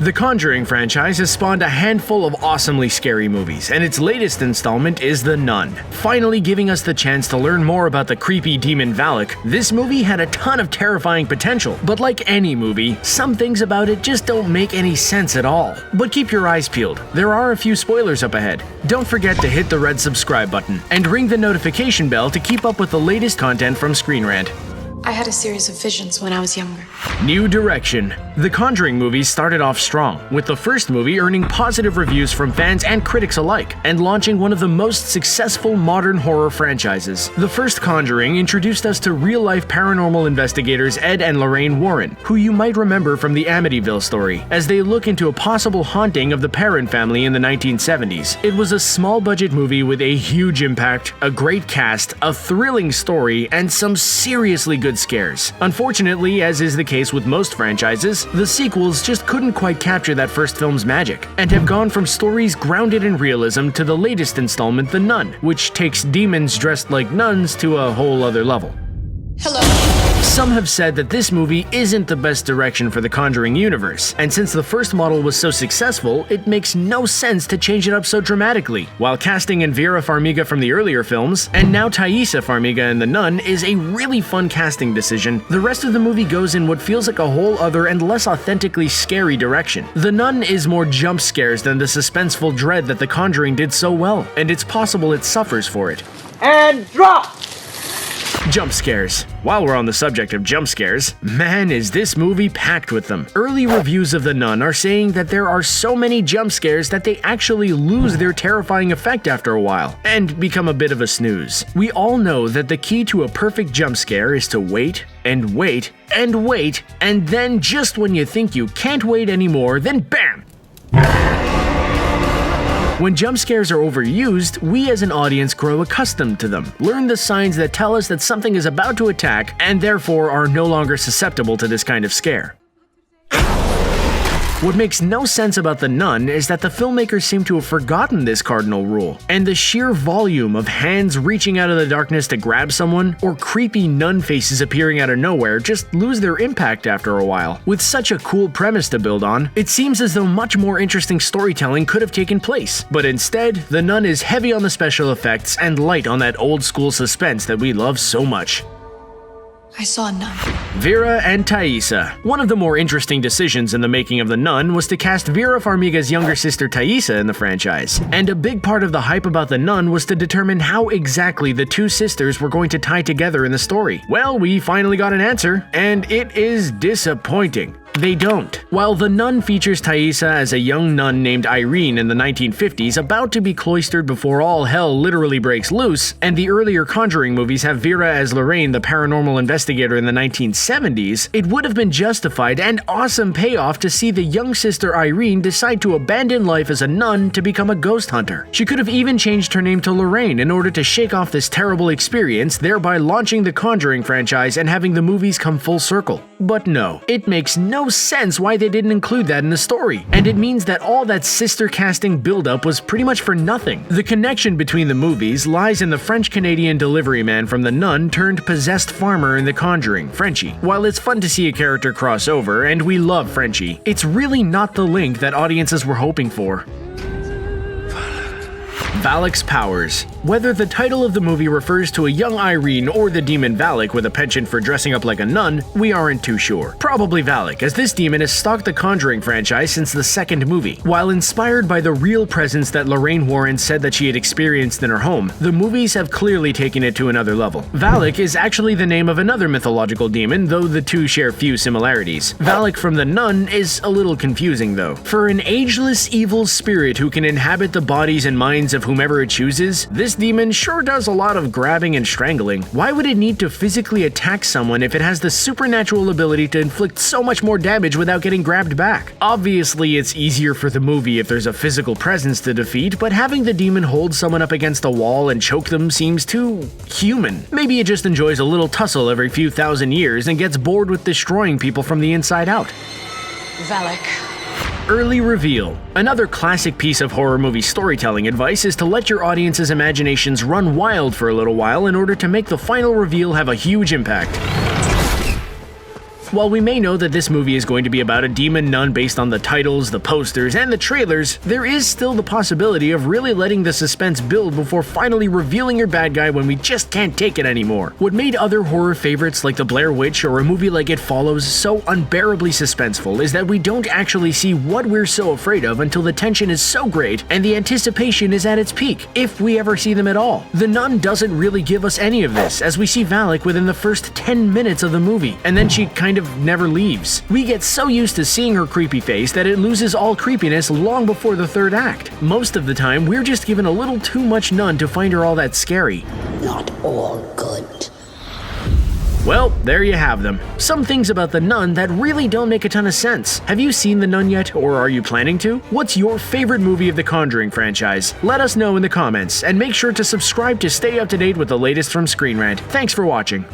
The Conjuring franchise has spawned a handful of awesomely scary movies, and its latest installment is The Nun. Finally giving us the chance to learn more about the creepy demon Valak, this movie had a ton of terrifying potential, but like any movie, some things about it just don't make any sense at all. But keep your eyes peeled, there are a few spoilers up ahead. Don't forget to hit the red subscribe button, and ring the notification bell to keep up with the latest content from ScreenRant. I had a series of visions when I was younger. New direction. The Conjuring movies started off strong, with the first movie earning positive reviews from fans and critics alike, and launching one of the most successful modern horror franchises. The first Conjuring introduced us to real-life paranormal investigators Ed and Lorraine Warren, who you might remember from the Amityville story, as they look into a possible haunting of the Perron family in the 1970s. It was a small-budget movie with a huge impact, a great cast, a thrilling story, and some seriously good scares. Unfortunately, as is the case with most franchises, the sequels just couldn't quite capture that first film's magic, and have gone from stories grounded in realism to the latest installment, The Nun, which takes demons dressed like nuns to a whole other level. Hello. Some have said that this movie isn't the best direction for the Conjuring universe, and since the first model was so successful, it makes no sense to change it up so dramatically. While casting in Vera Farmiga from the earlier films, and now Taissa Farmiga in The Nun is a really fun casting decision, the rest of the movie goes in what feels like a whole other and less authentically scary direction. The Nun is more jump scares than the suspenseful dread that the Conjuring did so well, and it's possible it suffers for it. And drop! Jump scares. While we're on the subject of jump scares, man is this movie packed with them. Early reviews of The Nun are saying that there are so many jump scares that they actually lose their terrifying effect after a while, and become a bit of a snooze. We all know that the key to a perfect jump scare is to wait, and wait, and wait, and then just when you think you can't wait anymore, then BAM! When jump scares are overused, we as an audience grow accustomed to them, learn the signs that tell us that something is about to attack, and therefore are no longer susceptible to this kind of scare. What makes no sense about The Nun is that the filmmakers seem to have forgotten this cardinal rule, and the sheer volume of hands reaching out of the darkness to grab someone, or creepy nun faces appearing out of nowhere just lose their impact after a while. With such a cool premise to build on, it seems as though much more interesting storytelling could have taken place, but instead, The Nun is heavy on the special effects and light on that old school suspense that we love so much. I saw a nun. Vera and Teresa. One of the more interesting decisions in the making of The Nun was to cast Vera Farmiga's younger sister Taissa in the franchise. And a big part of the hype about The Nun was to determine how exactly the two sisters were going to tie together in the story. Well, we finally got an answer, and it is disappointing. They don't. While The Nun features Taissa as a young nun named Irene in the 1950s about to be cloistered before all hell literally breaks loose, and the earlier Conjuring movies have Vera as Lorraine, the paranormal investigator in the 1970s, it would have been justified and awesome payoff to see the young sister Irene decide to abandon life as a nun to become a ghost hunter. She could have even changed her name to Lorraine in order to shake off this terrible experience, thereby launching the Conjuring franchise and having the movies come full circle. But no, it makes no sense why they didn't include that in the story, and it means that all that sister casting buildup was pretty much for nothing. The connection between the movies lies in the French-Canadian delivery man from The Nun turned possessed farmer in The Conjuring, Frenchie. While it's fun to see a character cross over, and we love Frenchie, it's really not the link that audiences were hoping for. Valak's powers. Whether the title of the movie refers to a young Irene or the demon Valak with a penchant for dressing up like a nun, we aren't too sure. Probably Valak, as this demon has stalked the Conjuring franchise since the second movie. While inspired by the real presence that Lorraine Warren said that she had experienced in her home, the movies have clearly taken it to another level. Valak is actually the name of another mythological demon, though the two share few similarities. Valak from The Nun is a little confusing though. For an ageless evil spirit who can inhabit the bodies and minds of whomever it chooses, this demon sure does a lot of grabbing and strangling. Why would it need to physically attack someone if it has the supernatural ability to inflict so much more damage without getting grabbed back? Obviously, it's easier for the movie if there's a physical presence to defeat, but having the demon hold someone up against a wall and choke them seems too human. Maybe it just enjoys a little tussle every few thousand years and gets bored with destroying people from the inside out. Valek. Early reveal. Another classic piece of horror movie storytelling advice is to let your audience's imaginations run wild for a little while in order to make the final reveal have a huge impact. While we may know that this movie is going to be about a demon nun based on the titles, the posters, and the trailers, there is still the possibility of really letting the suspense build before finally revealing your bad guy when we just can't take it anymore. What made other horror favorites like The Blair Witch or a movie like It Follows so unbearably suspenseful is that we don't actually see what we're so afraid of until the tension is so great and the anticipation is at its peak, if we ever see them at all. The Nun doesn't really give us any of this, as we see Valak within the first 10 minutes of the movie, and then she kind of never leaves. We get so used to seeing her creepy face that it loses all creepiness long before the third act. Most of the time, we're just given a little too much Nun to find her all that scary. Not all good. Well, there you have them. Some things about The Nun that really don't make a ton of sense. Have you seen The Nun yet, or are you planning to? What's your favorite movie of the Conjuring franchise? Let us know in the comments, and make sure to subscribe to stay up to date with the latest from ScreenRant. Thanks for watching.